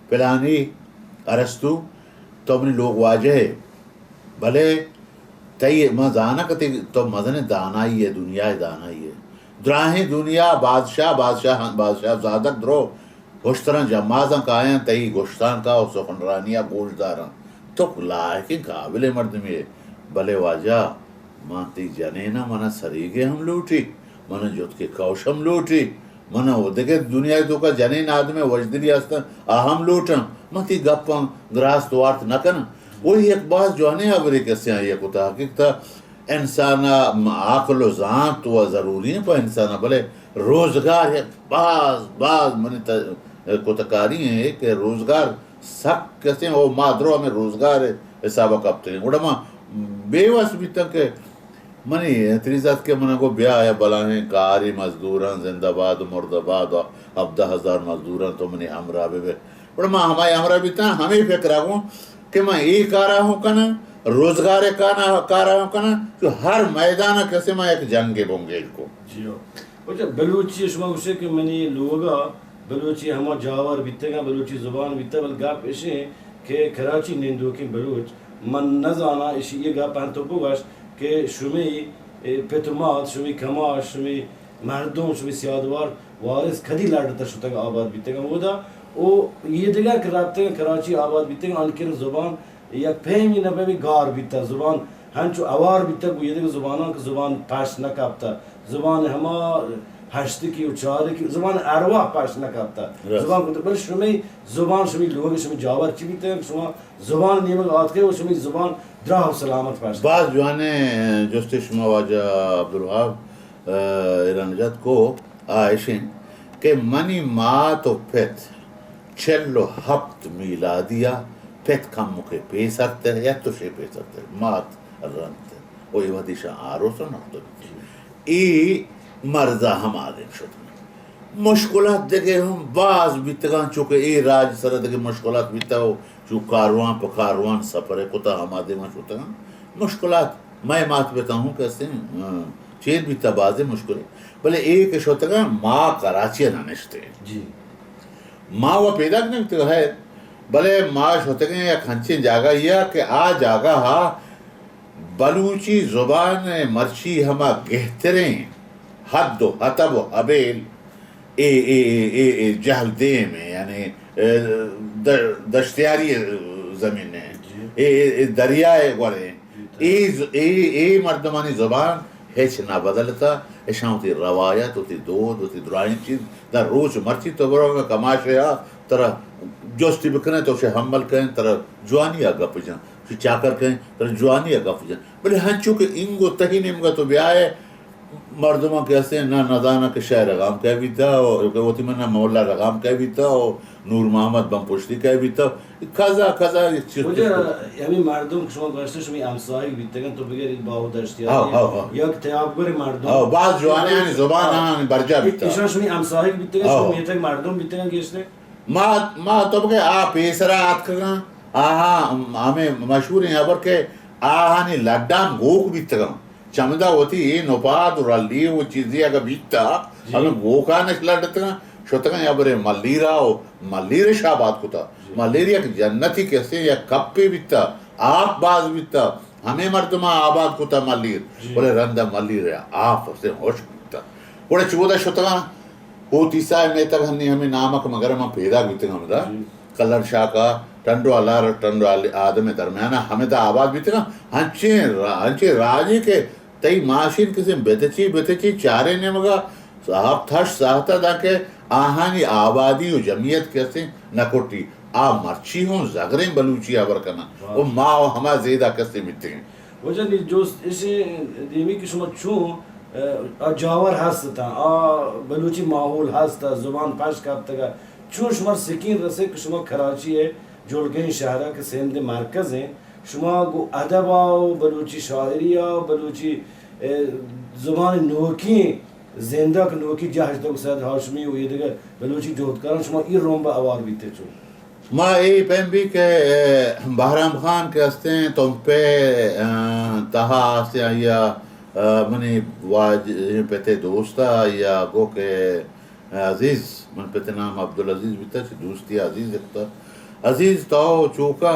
فلانی ارسطو تو اپنی لوگ واجہ بھلے تئی مزانہ کتی تو مزن دانائی ہے دنیا دانائی ہے دراہیں دنیا بادشاہ زادک درو گوشتران جمازاں کا آیاں تئی گوشتان کا اور سخنرانیاں گوشداراں تو لائقی قابل مردمی ہے بھلے واجہ مانتی جنینا منا سریگے ہم لوٹی منا جت کے کوش ہم لوٹی منا وہ دیکھے دنیا تو کا جنین آدمی وجدری ہستا آہم لوٹاں متی گپاں گراس دوارت نکن وہی ایک بات جو ہے ابری کیسے ہیں یہ کو تحقیق تھا انسان عقل و ذات و ضروری ہے پر انسان بھلے روزگار ہے بعض منی کو تکاری ہیں کہ روزگار سخت کیسے ہیں وہ مادروں میں روزگار ہے حسابہ کبتے ہیں وڑا ماں بیوس بھی تک منی تریزات کے منہ کو بیا آیا بلاہیں کاری مزدوراں زندہ باد مرد باد 17,000 مزدوراں تو منی ہمراہ بے وڑا ماں ہمارے ہمراہ بھی تھا ہمیں فکر آگوں کہ میں ایک آ رہا ہوں کنا روزگار کا رہا ہوں کنا جو ہر میدان کیسے میں ایک جنگ بونگے کو جی ہو بلوچی شما اسے کہ منی لوگا بلوچی ہما جاور بیتے گا بلوچی زبان بیتے بل گا پیشے کہ کراچی نیندو کی بلوچ من نزانا اسی یہ گا پہن تو بگاش کہ شمی پیترمات شمی کماش شمی مردم شمی سیادوار وارث کھدی لاڑتا شتا گا آباد بیتے گا وہ دا او یہ دیگا کراتے گا کراچی آباد بیتے گا انکر زبان یا پہمی نبی گار بیتا زبان ہنچو اوار بیتا گو یہ دیگا زبانان کا زبان پاش نکابتا زبان ہما ہشتی کی اچاری کی زبان ارواح پاش نکابتا زبان کو بل شمی زبان شمی لوگ شمی جاور چی بیتے ہیں شما زبان نیمگ آت کے وہ شمی زبان دراہ و سلامت پاش بعض جوانے جستے شما واجہ عبدالوہاب ایرانجات کو آئیشن کہ منی مات و پت 47 میلادیہ پت کم مکے پی سکتے ہیں یا تو شے پی سکتے ہیں مات رنتے وہی ودیشہ آرو سو نقطہ ای مرزا ہم آدم شدن مشکلات دیکھے ہم بعض بیتگان چونکہ ای راج سر دیکھے مشکلات بیتا ہو چو کاروان پا کاروان سفر کتا ہم آدم شدن مشکلات میں مات بیتا ہوں کہتے ہیں چیر بیتا بازے مشکل بلے ایک شدن ماں کراچی نانشتے جی ماں وہ پیدا کرنے ہے بلے ماں شدن ایک ہنچین جاگا یہ کہ آ جاگا ہا بلوچی زبان مرچی ہما گہتریں حد و حتب و حبیل اے جہل دے میں یعنی دشتیاری زمین اے دریائے گوڑے اے مردمانی زبان ہیچ نہ بدلتا ایشاں ہوتی روایت ہوتی دود ہوتی درائیں چیز در روچ مرچی تو برو میں کماشے ہا ترہ جوستی بکنے تو اسے حمل کہیں ترہ جوانی آگا پجاں چاکر کہیں ترہ جوانی آگا پجاں بلے ہنچو کہ انگو تہی نمگا تو بیائے مردموں کہتے ہیں نہ نظانہ کے شاہ رغام کہہ بھی تھا وہ تھی میں نہ مولا رغام کہہ بھی تھا نور محمد بم پشتی کہہ بھی تھا کھزا مجھے یعنی مردم شما گوشتے شمی امسائی بیتے گا تو بگر باہو دشتیاری یک تیاب گوری مردم بعض جوانے ہیں زبان آنے برجا بیتا اشان شمی امسائی بیتے گا شما میتک مردم بیتے گا گیشتے ما تو بگے پیسرا آت کرگا ہمیں مشہور ہیں ابر کہ آہانی لڈام گوک بیتے گا چمدہ ہوتی یہ نوپاد رلی وہ چیزی اگر بیتا ہمیں گوکا نشلا ڈتگا شتگا یا برے ملیرے شابات کو تھا ملیریا کی جنتی کیسے یا کپی بیتا آپ باز بیتا ہمیں مردمہ آباد کو تھا ملیر بولے رندہ ملیر ہے آپ سے ہوش بیتا بولے چودہ شتگا ہوتی سائے میں تک ہمیں نامک مگرمہ پیدا بیتے گا مدہ کلر شاہ کا ٹنڈو آدم درمیانہ ہمیں تا آباد بیتے گا ہنچے راجی کے تئی ماشین کسی بیتچی چارے نے مگا صاحب تھش ساہتا دا کہ آہانی آبادی و جمعیت کیسے نکوٹی مرچی ہوں زگریں بلوچی آبر کرنا وہ ماں و ہما زیدہ کیسے بیتے ہیں وہ جنی جو اسے دیمی کی شما چون جاور ہستا بلوچی ماحول ہستا زبان پاش کابتا گا چون شما سکین رسے کہ شما کراچی ہے جوڑگین شہرہ کے سندھ مرکز ہیں شما گو ادب آو بلوچی شاعری آو بلوچی زبان نوکی زندہ کے نوکی جہج تک سید ہاشمی و یہ دیگر بلوچی جوہدکاران شما ای رومبا اوار بیتے چون ما ای پہن بھی کہ بہرام خان کے ہستے ہیں تم پہ تہا آستے ہیں یا منی پیتے دوستا یا گو کہ عزیز من پیتے نام عبدالعزیز بیتا چھ دوستی عزیز اکتا عزیز تو چوکا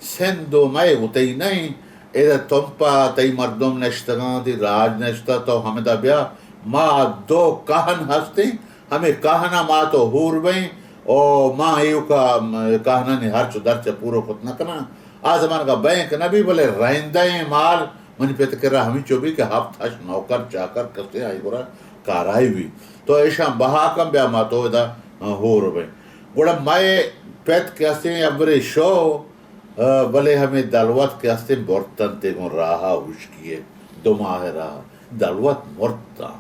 سندو میں ہوتی نہیں ادھر تم پا تی مردم نشتگاں تی راج نشتا تو ہمیں دا بیا ماں دو کہن ہستے ہمیں کہنا ماں تو ہور بیں او ماں ایو کا کہنا نہیں ہر چو در چا پورو کت نکنا آزمان کا بینک نبی بلے رہندیں مال منی پیت کر رہا ہمیں چو بھی کہ ہفت ہش نوکر چاکر کسے آئی گورا کارائی بھی تو ایشان بہا کم بیا ماں تو دا ہور بیں گوڑا مائے پیت کسے ابرے شو بلے ہمیں دلوت کسے برتن تے گون راہا ہوشکیے دو ماہ راہا دلوت مرتا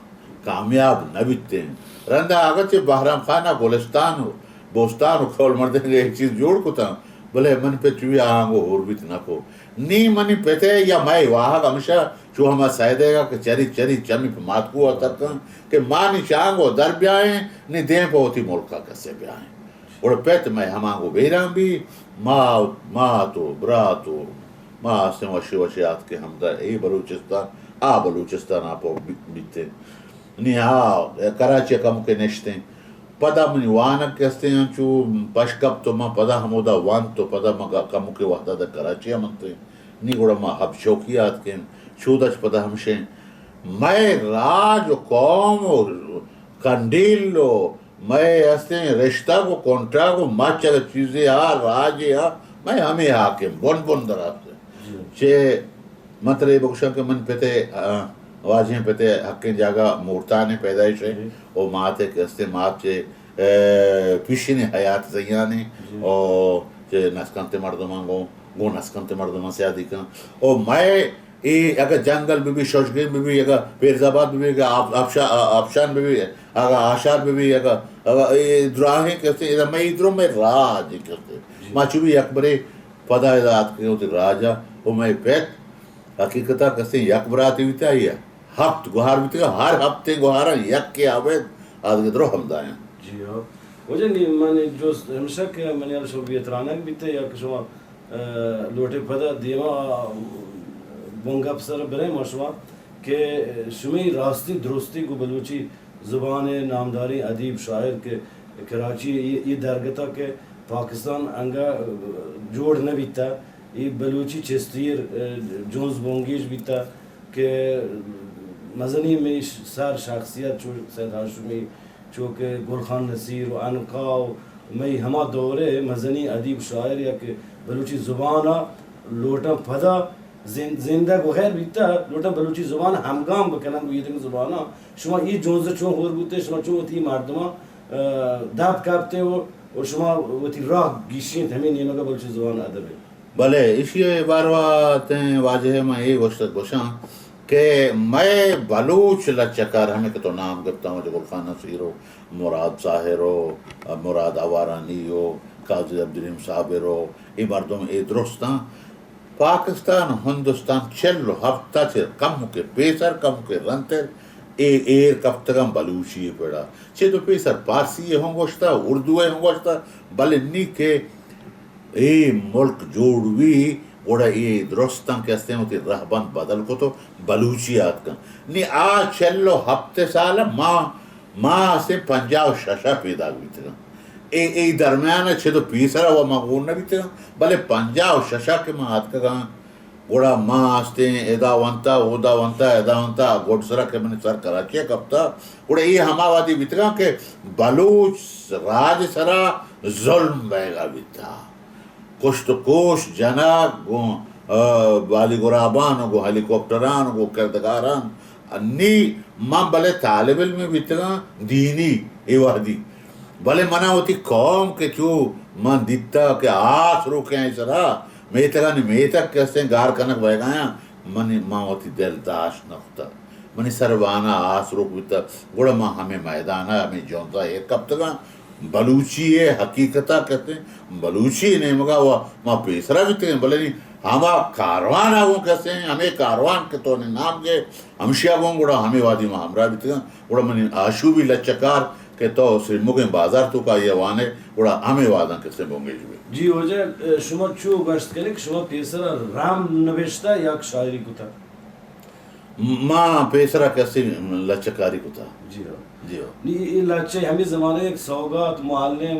کامیاب نبیتے رندہ آگا چے بحرام خانہ گولستان ہو بوستان ہو کھول مردیں گے ایک چیز جوڑ کتا بلے من پہ چوی آنگو ہور بیت نہ کو نی منی پیتے یا مائی واہا ہمیشہ چو ہما سائدے گا کہ چری چری چمی پہ مات کو آتا کن کہ مانی چانگو در بیائیں نی دیں پہ ہوتی ملکہ کسے بیائیں اور پیت میں ہمانگو بیران بھی ماں تو برا تو ماں سے وشیات کے ہمدہ ای بلوچستان بلوچستان آپو بیتے نی کراچی کم کے نشتے پدا منی وانک کستے ہیں چو پشکب تو ماں پدا ہمودا وان تو پدا مگا کم کے وحدہ دا کراچی منتے نی گوڑا ماں حب شوکیات کے چودش پدا ہمشیں میں راج و قوم و کنڈیل و میں ہستے ہیں رشتہ کو کونٹرا کو مچ اگر چیزیں راج میں ہمیں حاکم بن دراز سے چے مطلب بکشا کہ من پیتے واجہیں پیتے حقیں جاگا مورتانے پیدائش ہے او ماتے کستے ماتے پیشین حیات زیانے او چے نسکنتے مردمان گو نسکنتے مردمان سیادی کن او میں اگر جنگل بھی شوشگین بھی اگر پیرزاباد بھی اگر آبشان بھی اگر آشار بھی اگر دراہیں کستے میں ادھروں میں راج کستے ماں چوبی اکبرے پدا ادھات کے ہوتے راجا او میں پیت حقیقتہ کستے یک براتی بیتا ہے ہفت گوھار بیتا ہے ہر ہفتے گوھارا یک کے آوید آدھگے درو حمدائیں جی ہاں وجہ نہیں میں جو ہمشہ کہ میں نے شو بیترانک بیتے یا کہ شما لوٹے پدا دیما بونگا پسر برے مشوا کہ شمی راستی درستی کو بلوچی زبان نامداری ادیب شاعر کے کراچی یہ درگتا کہ پاکستان انگا جوڑ نہ بیتا یہ بلوچی چستیر جونز بونگیش بیتا کہ مزنی میں سار شخصیت چو سید ہاشمی چونکہ گلخان نصیر و انقاو میں ہما دورے مزنی ادیب شاعر یا کہ بلوچی زبانہ لوٹا پدا زندہ کو غیر بیتا لوٹا بلوچی زبان ہمگام بکنن کو یہ دنگ زبانہ شما یہ جونز چون ہور بوتے شما چون ہوتی مردمہ داد کابتے ہو اور شما ہوتی راہ گیشین ہمیں نیمہ کا بلوچی زبان ادب ہے بلے اسی بارواتیں واجہ میں یہ گوشت گوشاں کہ میں بلوچ لچکر ہمیں کہ تو نام گفتا ہوں جو گلخان نصیر ہو مراد ظاہر ہو مراد آوارانی ہو قاضی عبدالرحیم صابر ہو یہ مردم اے درستاں پاکستان ہندوستان چلو ہفتہ سے کم کے پیسر کم کے رنتر ایر کفتگم بلوچی پڑا چھے تو پیسر پارسی ہوں گوشتا اردو ہوں گوشتا بلے نی کے اے ملک جوڑوی اوڑا یہ درستان کہتے ہیں ہوتی رہبان بدل کو تو بلوچیات کا نی چلو ہفتے سال ماں سے 56 پیدا ہوئی تھا ای درمیان چھے تو پیسرا وہ مغور نہ بھی تھا بلے 56 کے ماں ہاتھ کا گاں گوڑا ماں آستے ہیں ادا وانتا اودا وانتا ادا وانتا گوڑ سرا کے میں نے سر کراچیا کب تھا گوڑا یہ ہما وادی بھی تھا کہ بلوچ راج سرا ظلم بیگا بھی تھا کشت کوش جناک گو بالی گرابان گو ہیلی کاپٹران گو کردگاران نی ماں بلے طالب علم بھی تھا دینی ای وحدی بلے منع ہوتی قوم کے چو من دیتا کہ آس روکے ہیں سرا میتگا نہیں میتگ کہتے ہیں گار کنک بھائی گایا منی ماں ہوتی دل داش نفتا منی سروانا آس روک بیتا گوڑا ماں ہمیں میدانا ہمیں جونتا ہے کب تکا بلوچی ہے حقیقتہ کہتے ہیں بلوچی نہیں مگا وہ ماں پیسرا بھی تھے بلے نہیں ہما کاروان آگوں کہتے ہیں ہمیں کاروان کے تو نام گئے ہمشی آگوں گوڑا ہمیں وادی ماں ہمراہ بھی تھے گوڑا منی آشو بھی لچکار کہ تو صرف مگیں بازار تو کا یہ وانے گوڑا ہمیں واداں کسے بونگے جو جی ہو جائے شما چو گشت کرنے کہ شما پیسرا رام نوشتا یا شاعری کو تھا ماں پیسرا کیسے لچکاری کو تھا جی ہاں جی ہاں یہ لچے ہمیں زمانے ایک سوگات معلم